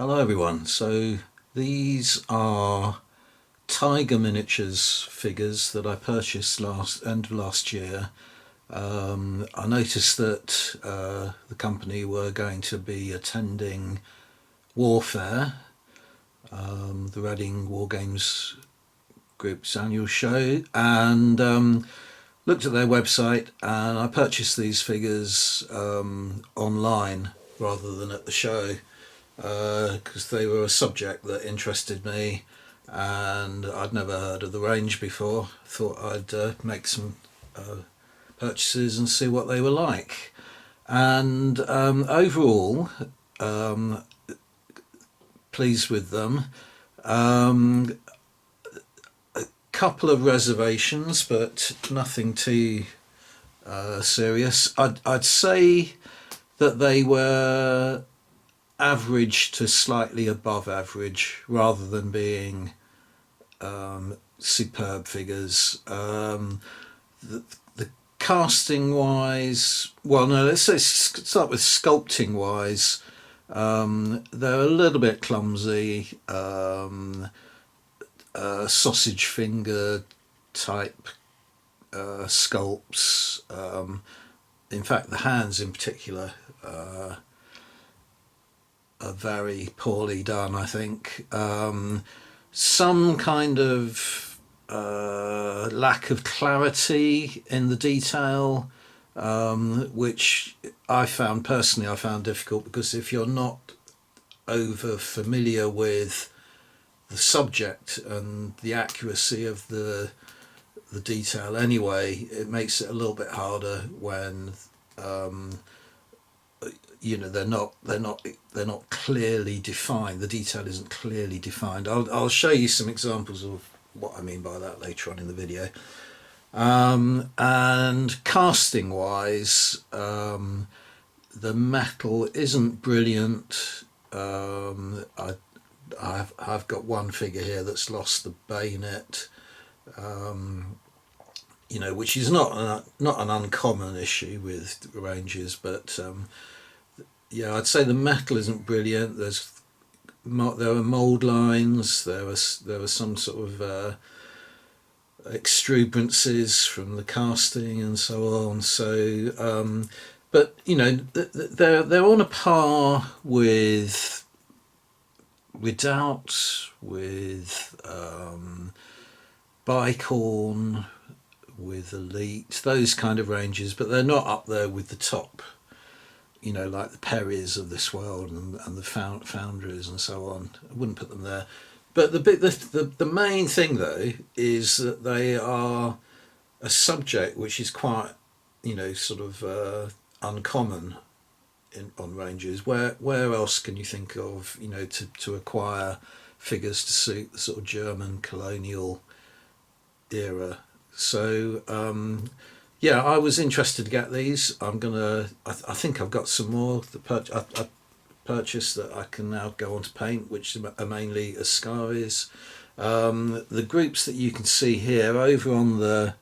Hello everyone. So these are tiger miniatures figures that I purchased end of last year. I noticed that the company were going to be attending Warfare, the Reading War Games Group's annual show, and looked at their website, and I purchased these figures online rather than at the show, because they were a subject that interested me and I'd never heard of the range before. Thought I'd make some purchases and see what they were like. And overall, um, pleased with them. Um, Couple of reservations, but nothing too serious. I'd say that they were average to slightly above average rather than being superb figures. The casting wise, well, no, let's start with sculpting wise. They're a little bit clumsy, sausage finger type sculpts. In fact, the hands in particular are very poorly done, I think. Some kind of lack of clarity in the detail, which I found difficult, because if you're not over familiar with the subject and the accuracy of the detail anyway, it makes it a little bit harder when they're not clearly defined. The detail isn't clearly defined. I'll show you some examples of what I mean by that later on in the video. And casting wise, the metal isn't brilliant. I've got one figure here that's lost the bayonet, which is not an uncommon issue with ranges, but yeah, I'd say the metal isn't brilliant. There are mould lines. There were some sort of exuberances from the casting and so on. So, but they're on a par with Redoubt, with Bicorn, with Elite, those kind of ranges, but they're not up there with the top, like the Perrys of this world and the Foundries and so on. I wouldn't put them there. But the main thing though is that they are a subject which is quite, sort of uncommon on ranges. Where else can you think of, to acquire figures to suit the sort of German colonial era? So yeah, I was interested to get these. I think I've got some more I purchased that I can now go on to paint, which are mainly Ascaris. The groups that you can see here over on the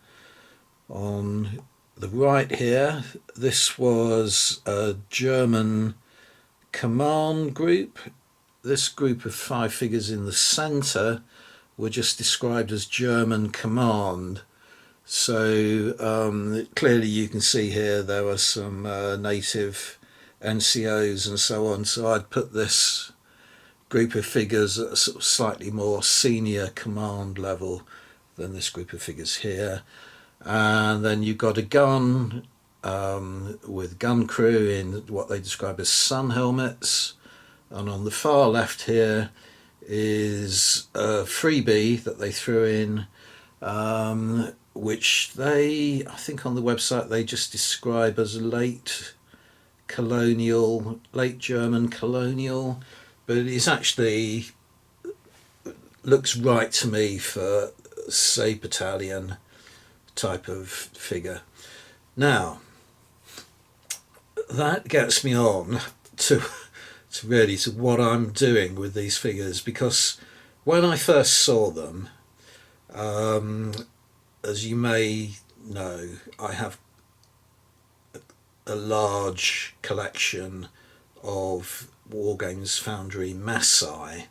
right here, this was a German command group. This group of 5 figures in the centre were just described as German command. So clearly you can see here there were some native NCOs and so on. So I'd put this group of figures at a sort of slightly more senior command level than this group of figures here. And then you've got a gun with gun crew in what they describe as sun helmets. And on the far left here is a freebie that they threw in, which I think on the website they just describe as a late German colonial, but it is actually, looks right to me for say battalion type of figure. Now that gets me on to what I'm doing with these figures, because when I first saw them, as you may know, I have a large collection of Wargames Foundry Masai,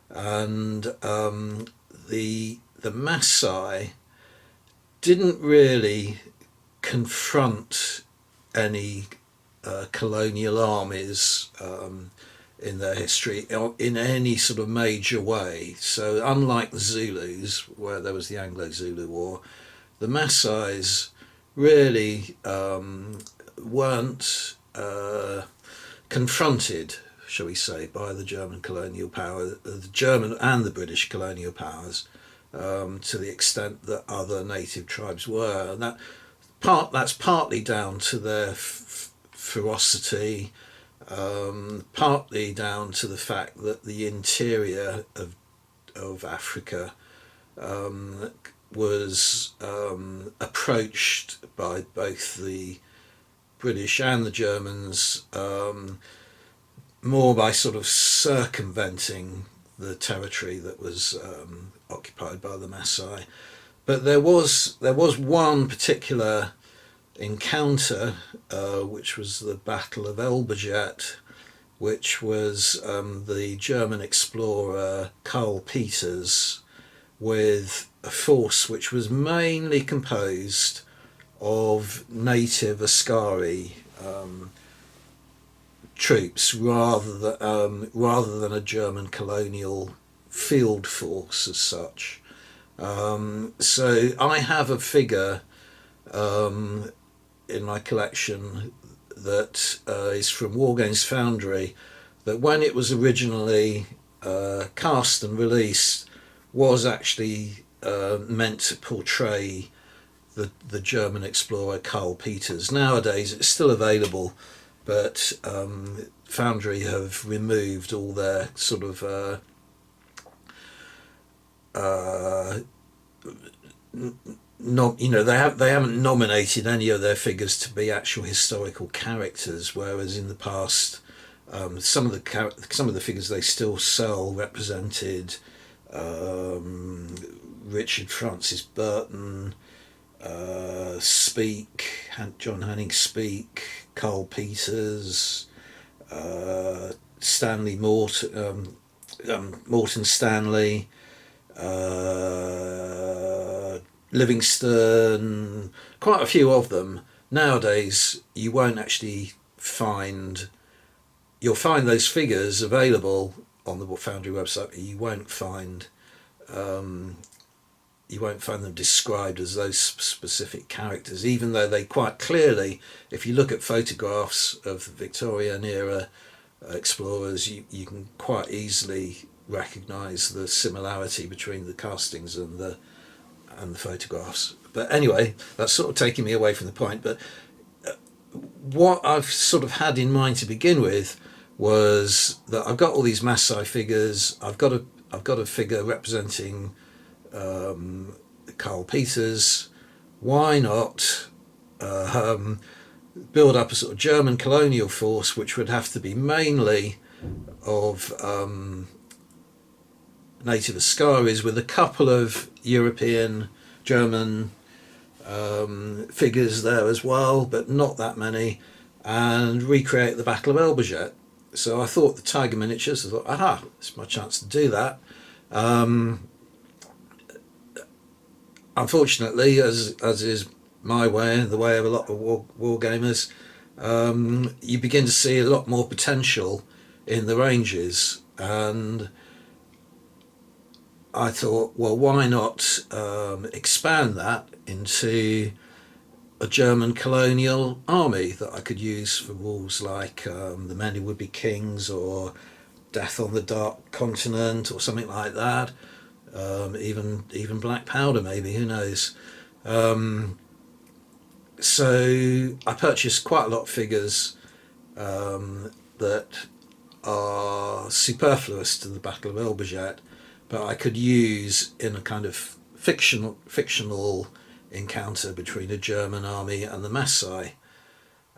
and the Masai didn't really confront any colonial armies in their history in any sort of major way. So unlike the Zulus, where there was the Anglo-Zulu War, the Masais really weren't confronted, shall we say, by the German colonial power, the German and the British colonial powers, to the extent that other native tribes were, and that's partly down to their ferocity, partly down to the fact that the interior of Africa was approached by both the British and the Germans more by sort of circumventing the territory that was occupied by the Masai. But there was one particular encounter, which was the Battle of Elberjet, which was the German explorer Karl Peters with a force which was mainly composed of native Askari troops rather than a German colonial field force as such. So I have a figure in my collection that is from Wargames Foundry, that when it was originally cast and released was actually meant to portray the German explorer Karl Peters. Nowadays it's still available, but Foundry have removed all their sort of they haven't nominated any of their figures to be actual historical characters, whereas in the past some of the figures they still sell represented Richard Francis Burton, John Hanning Speke, Karl Peters, Stanley Morton, Morton Stanley, Livingston, quite a few of them. Nowadays you won't actually find, you'll find those figures available on the Foundry website, but you won't find them described as those specific characters, even though they quite clearly, if you look at photographs of the Victorian era explorers, you can quite easily recognise the similarity between the castings and the photographs. But anyway, that's sort of taking me away from the point. But what I've sort of had in mind to begin with was that I've got all these Masai figures. I've got a figure representing Karl Peters. Why not build up a sort of German colonial force, which would have to be mainly of native Askaris, with a couple of European German figures there as well, but not that many, and recreate the Battle of Elberjet. So I thought the Tiger miniatures, I thought, aha, it's my chance to do that. Unfortunately, as is my way and the way of a lot of war gamers, you begin to see a lot more potential in the ranges, and I thought, well, why not expand that into a German colonial army that I could use for rules like The Men Who Would Be Kings or Death on the Dark Continent or something like that. Even Black Powder, maybe, who knows. So I purchased quite a lot of figures that are superfluous to the Battle of Elberjet, but I could use in a kind of fictional encounter between a German army and the Masai.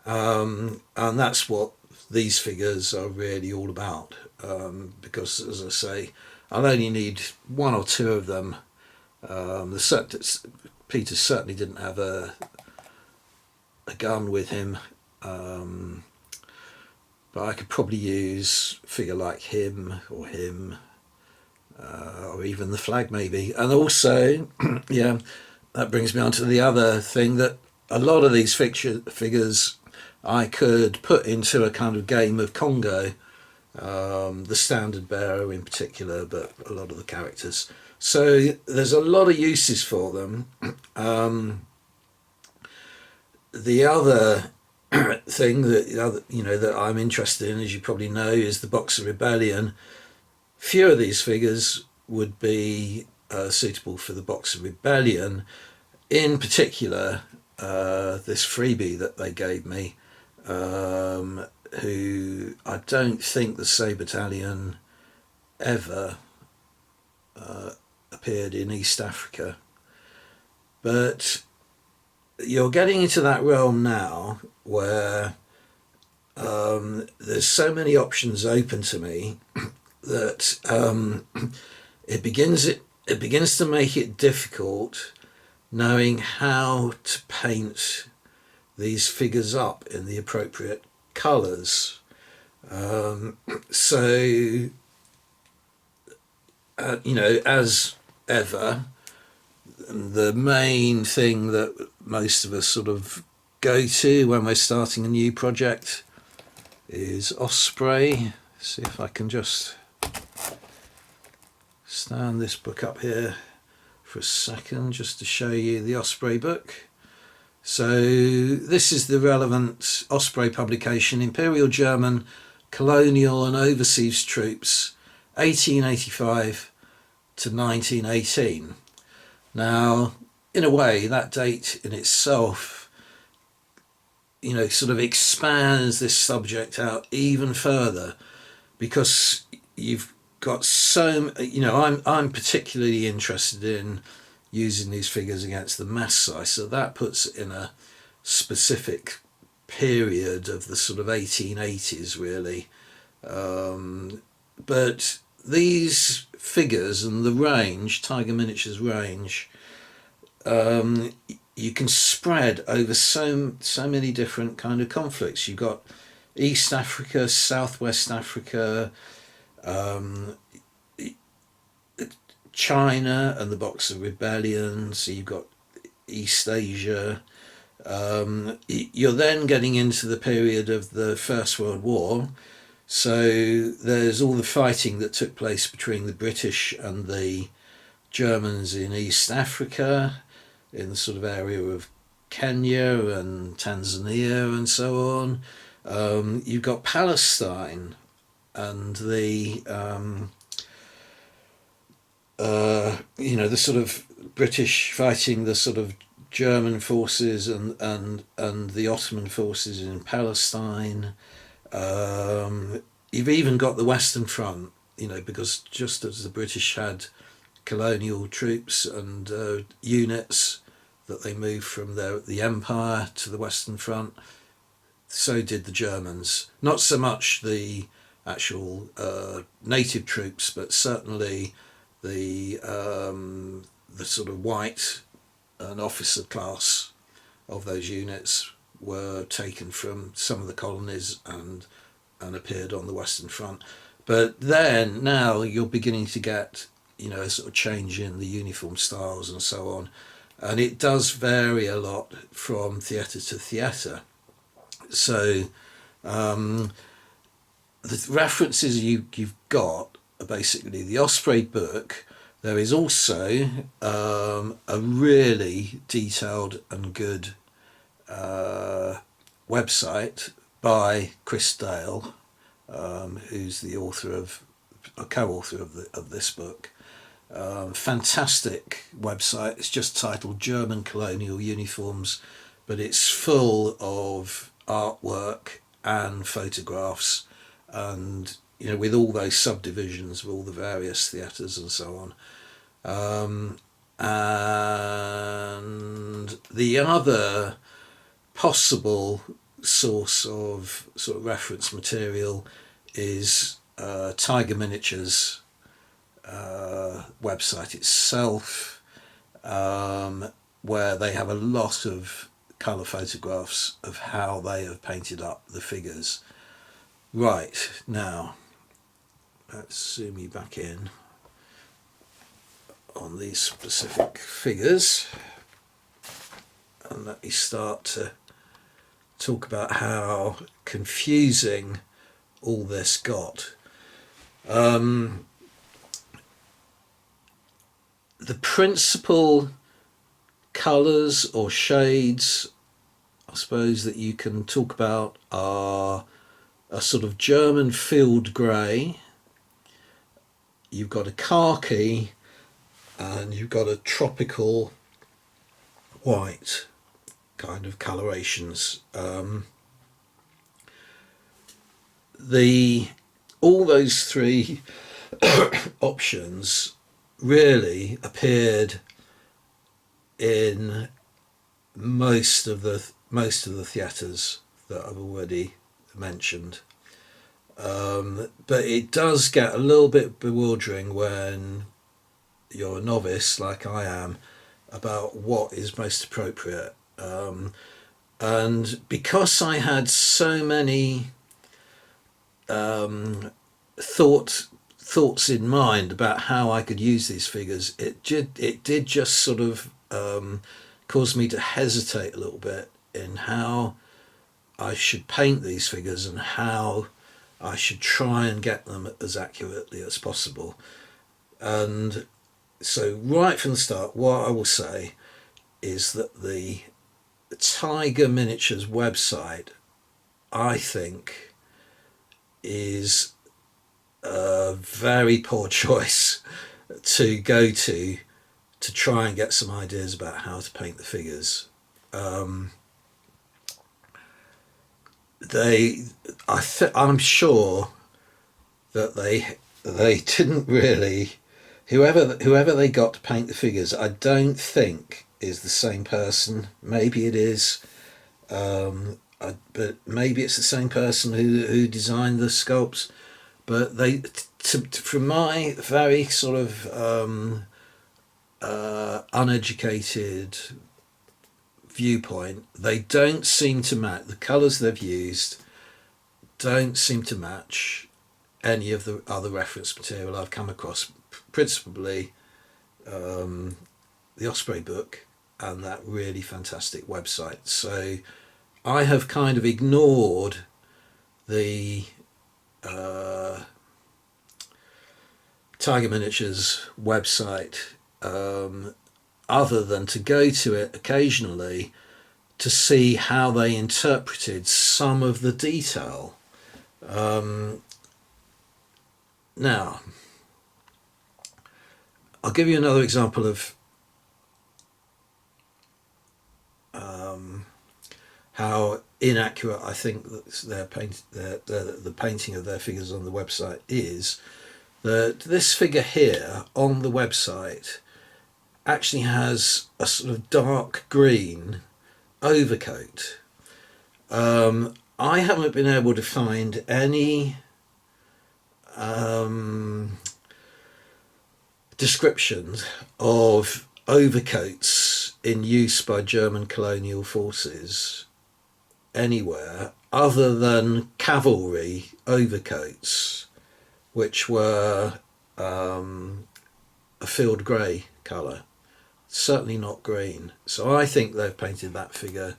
And that's what these figures are really all about, because, as I say, I'll only need one or two of them. Peter certainly didn't have a gun with him, but I could probably use a figure like him, or even the flag maybe. And also, yeah, that brings me on to the other thing, that a lot of these figures I could put into a kind of game of Congo, the standard bearer in particular, but a lot of the characters. So there's a lot of uses for them. The other thing that I'm interested in, as you probably know, is the Boxer Rebellion. Few of these figures would be suitable for the Boxer Rebellion. In particular, this freebie that they gave me, who I don't think the Say Battalion ever appeared in East Africa. But you're getting into that realm now where there's so many options open to me that it begins to make it difficult knowing how to paint these figures up in the appropriate colours. So as ever, the main thing that most of us sort of go to when we're starting a new project is Osprey. See if I can just stand this book up here for a second just to show you the Osprey book. So this is the relevant Osprey publication, Imperial German Colonial and Overseas Troops, 1885 to 1918. Now, in a way, that date in itself, sort of expands this subject out even further, because you've got I'm particularly interested in using these figures against the Masai, so that puts it in a specific period of the sort of 1880s, really. But these figures and the range, Tiger Miniatures range, you can spread over so many different kind of conflicts. You've got East Africa, Southwest Africa, China and the Boxer Rebellion, so you've got East Asia. You're then getting into the period of the First World War, so there's all the fighting that took place between the British and the Germans in East Africa, in the sort of area of Kenya and Tanzania and so on. You've got Palestine and the the sort of British fighting the sort of German forces and the Ottoman forces in Palestine. You've even got the Western Front, because just as the British had colonial troops and units that they moved from the Empire to the Western Front, so did the Germans. Not so much the actual native troops, but certainly the sort of white and officer class of those units were taken from some of the colonies and appeared on the Western Front. But then now you're beginning to get a sort of change in the uniform styles and so on, and it does vary a lot from theatre to theatre. So the references you've got are basically the Osprey book. There is also a really detailed and good website by Chris Dale, who's the co-author of this book. Fantastic website. It's just titled German Colonial Uniforms, but it's full of artwork and photographs, and with all those subdivisions of all the various theatres and so on. And the other possible source of sort of reference material is Tiger Miniatures website itself, where they have a lot of colour photographs of how they have painted up the figures. Right, now let's zoom you back in on these specific figures, and let me start to talk about how confusing all this got. The principal colours or shades, I suppose, that you can talk about are a sort of German field grey, you've got a khaki, and you've got a tropical white kind of colorations. All those three options really appeared in most of the theatres that I've already mentioned. But it does get a little bit bewildering when you're a novice like I am about what is most appropriate. And because I had so many thoughts in mind about how I could use these figures, it did just sort of cause me to hesitate a little bit in how I should paint these figures and how I should try and get them as accurately as possible. And so right from the start, what I will say is that the Tiger Miniatures website, I think, is a very poor choice to go to try and get some ideas about how to paint the figures. I'm sure that they didn't really. Whoever they got to paint the figures, I don't think is the same person. Maybe it is, but maybe it's the same person who designed the sculpts. But from my very sort of uneducated viewpoint, they don't seem to match. The colours they've used don't seem to match any of the other reference material I've come across, principally the Osprey book and that really fantastic website. So I have kind of ignored the Tiger Miniatures website, other than to go to it occasionally to see how they interpreted some of the detail. Now, I'll give you another example of how inaccurate I think that the painting of their figures on the website is. That this figure here on the website actually has a sort of dark green overcoat. I haven't been able to find any descriptions of overcoats in use by German colonial forces anywhere other than cavalry overcoats, which were a field grey colour, certainly not green. So I think they've painted that figure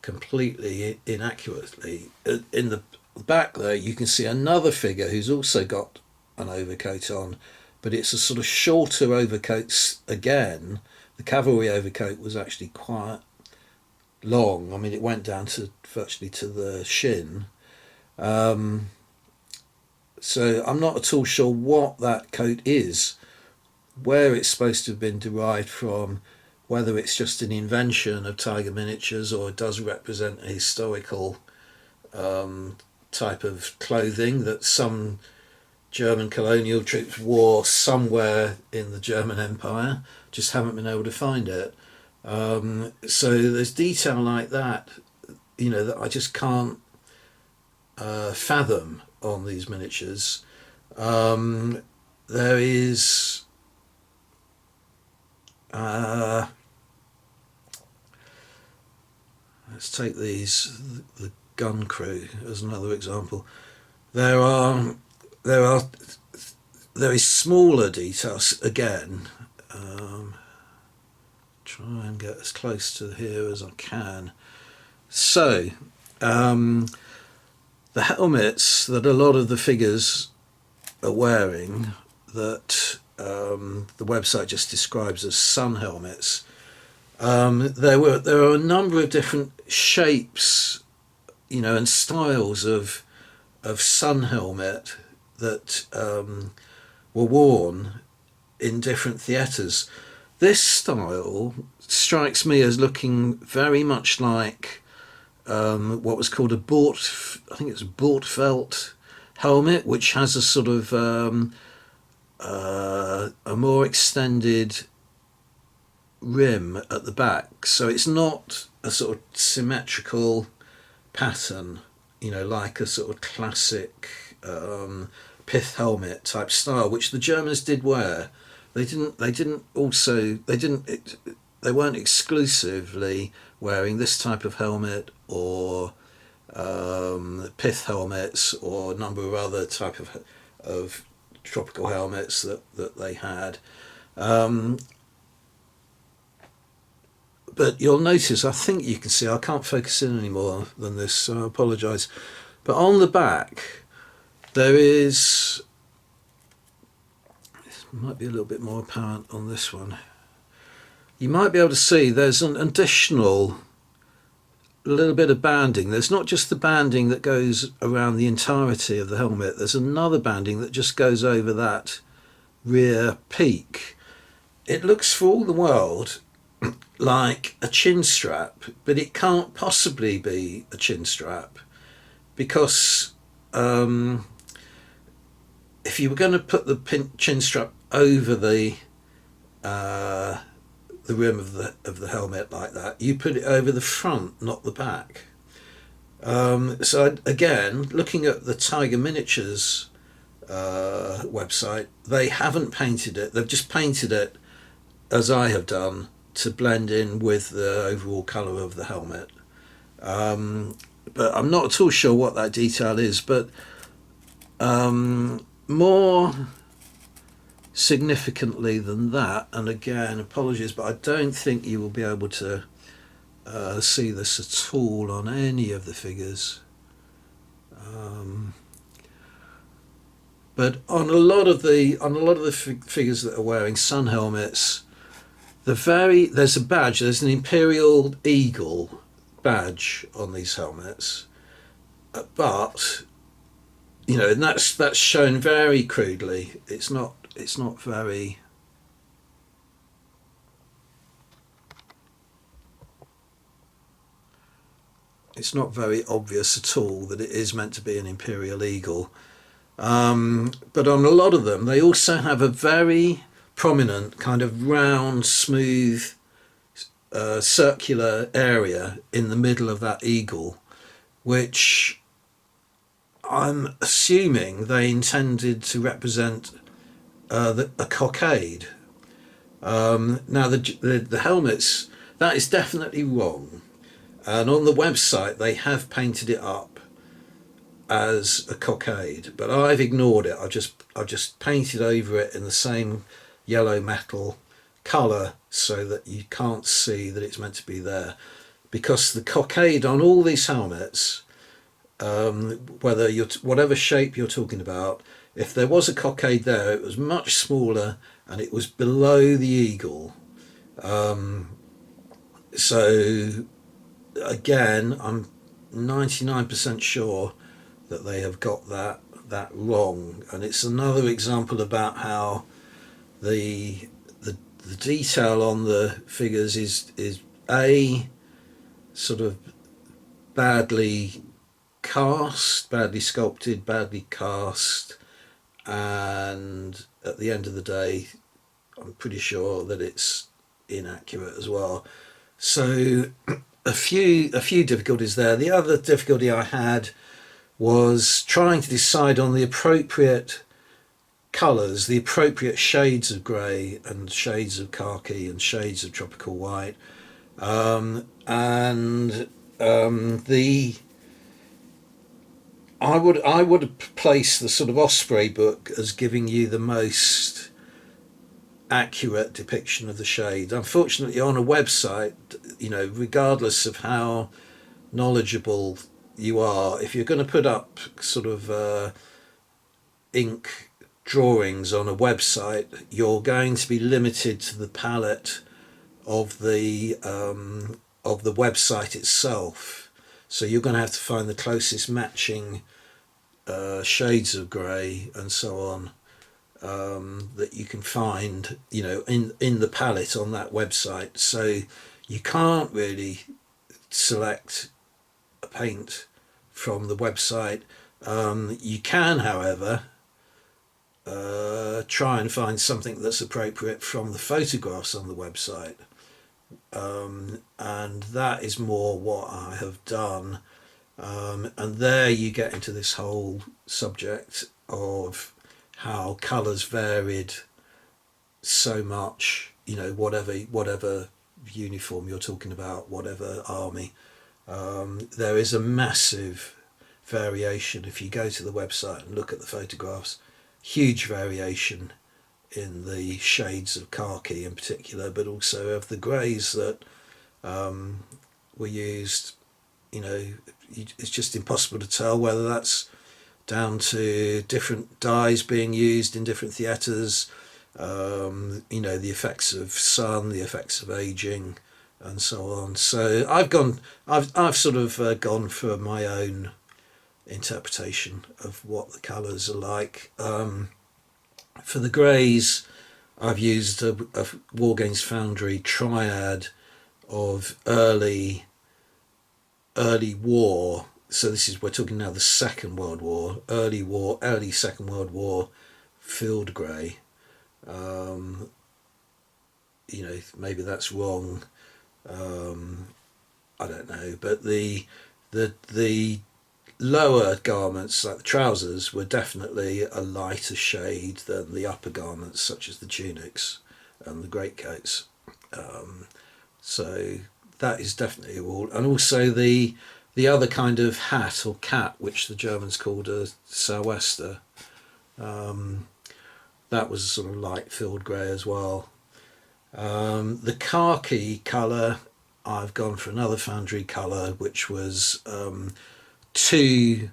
completely inaccurately. In the back there you can see another figure who's also got an overcoat on, but it's a sort of shorter overcoat again. The cavalry overcoat was actually quite long. I mean, it went down to virtually to the shin. So I'm not at all sure what that coat is, where it's supposed to have been derived from, whether it's just an invention of Tiger Miniatures or it does represent a historical type of clothing that some German colonial troops wore somewhere in the German Empire. Just haven't been able to find it. So there's detail like that, that I just can't fathom on these miniatures. There is let's take the gun crew as another example. There are there are very smaller details again. Um, Try and get as close to here as I can. So, um, the helmets that a lot of the figures are wearing, that the website just describes as sun helmets. There are a number of different shapes, and styles of sun helmet that were worn in different theatres. This style strikes me as looking very much like what was called I think it's Bortfelt helmet, which has a sort of a more extended rim at the back. So it's not a sort of symmetrical pattern, like a sort of classic pith helmet type style, which the Germans did wear. They didn't. They didn't also. They didn't. They weren't exclusively wearing this type of helmet or pith helmets or a number of other type of tropical helmets that they had. Um, but you'll notice, I think you can see, I can't focus in any more than this, so I apologise. But on the back, there is, it might be a little bit more apparent on this one. You might be able to see there's an additional little bit of banding. There's not just the banding that goes around the entirety of the helmet, there's another banding that just goes over that rear peak. It looks for all the world like a chin strap, but it can't possibly be a chin strap because if you were going to put the chin strap over the rim of the helmet like that, you put it over the front, not the back. So again, looking at the Tiger Miniatures website, they haven't painted it. They've just painted it as I have done to blend in with the overall colour of the helmet. But I'm not at all sure what that detail is. But more significantly than that, and again, apologies, but I don't think you will be able to see this at all on any of the figures. But on a lot of the figures that are wearing sun helmets, there's a badge. There's an Imperial Eagle badge on these helmets, but and that's shown very crudely. It's not very. It's not very obvious at all that it is meant to be an Imperial Eagle. But on a lot of them, they also have a very prominent kind of round, smooth, circular area in the middle of that eagle, which I'm assuming they intended to represent a cockade. Now the helmets, that is definitely wrong, and on the website they have painted it up as a cockade, but I've ignored it. I've just painted over it in the same yellow metal colour so that you can't see that it's meant to be there, because the cockade on all these helmets, whatever shape you're talking about, if there was a cockade there, it was much smaller and it was below the eagle. So again, I'm 99% sure that they have got that wrong, and it's another example about how the detail on the figures is a sort of badly cast, badly sculpted, badly cast, and at the end of the day, I'm pretty sure that it's inaccurate as well. So a few difficulties there. The other difficulty I had was trying to decide on the appropriate colours, the appropriate shades of grey and shades of khaki and shades of tropical white, and the I would place the sort of Osprey book as giving you the most accurate depiction of the shade. Unfortunately, on a website, regardless of how knowledgeable you are, if you're going to put up sort of ink drawings on a website, you're going to be limited to the palette of the website itself. So you're going to have to find the closest matching shades of grey and so on that you can find, in the palette on that website. So you can't really select a paint from the website. You can, however, try and find something that's appropriate from the photographs on the website. And that is more what I have done. And there you get into this whole subject of how colours varied so much, whatever uniform you're talking about, whatever army. There is a massive variation if you go to the website and look at the photographs. Huge variation in the shades of khaki in particular, but also of the greys that were used. It's just impossible to tell whether that's down to different dyes being used in different theatres, the effects of sun, the effects of aging, and so on. So I've sort of gone for my own interpretation of what the colours are like. For the greys, I've used a Wargames Foundry triad of early war. So we're talking now the Second World War, early Second World War field grey. Maybe that's wrong. I don't know, but the lower garments, like the trousers, were definitely a lighter shade than the upper garments, such as the tunics and the greatcoats. So that is definitely all. And also the other kind of hat or cap, which the Germans called a sou'wester, that was sort of light field grey as well. The khaki colour, I've gone for another Foundry colour, which was two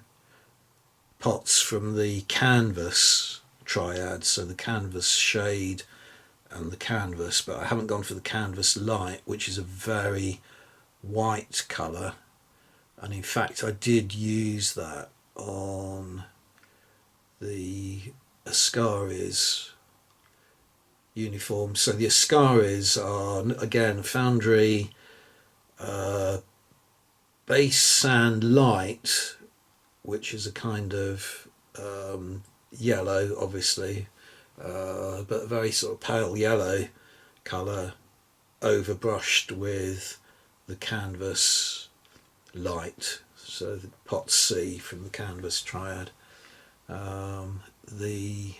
pots from the canvas triad, so the canvas shade and the canvas, but I haven't gone for the canvas light, which is a very white colour, and in fact I did use that on the Ascaris uniform. So the Ascaris are again Foundry base sand light, which is a kind of yellow, obviously, but a very sort of pale yellow colour, overbrushed with the canvas light. So the pot C from the canvas triad. The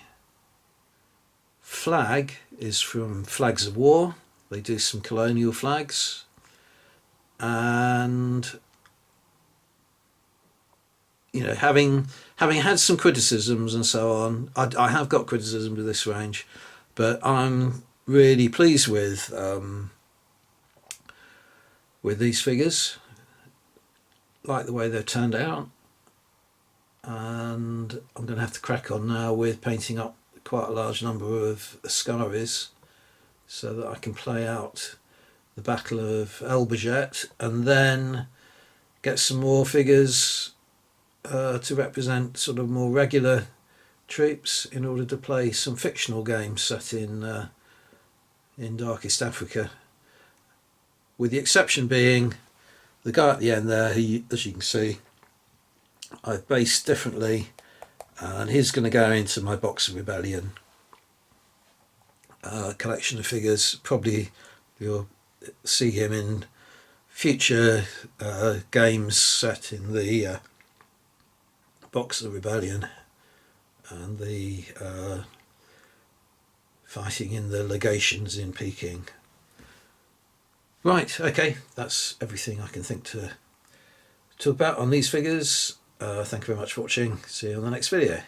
flag is from Flags of War. They do some colonial flags, and having had some criticisms and so on, I have got criticism of this range, but I'm really pleased with these figures. Like the way they've turned out, and I'm going to have to crack on now with painting up quite a large number of Ascaris so that I can play out the Battle of Elbajet, and then get some more figures to represent sort of more regular troops in order to play some fictional games set in Darkest Africa, with the exception being the guy at the end there, who, as you can see, I've based differently, and he's going to go into my Box of Rebellion collection of figures. Probably you'll see him in future games set in the Box of Rebellion and the fighting in the legations in Peking. Right, okay, that's everything I can think to talk about on these figures. Thank you very much for watching. See you on the next video.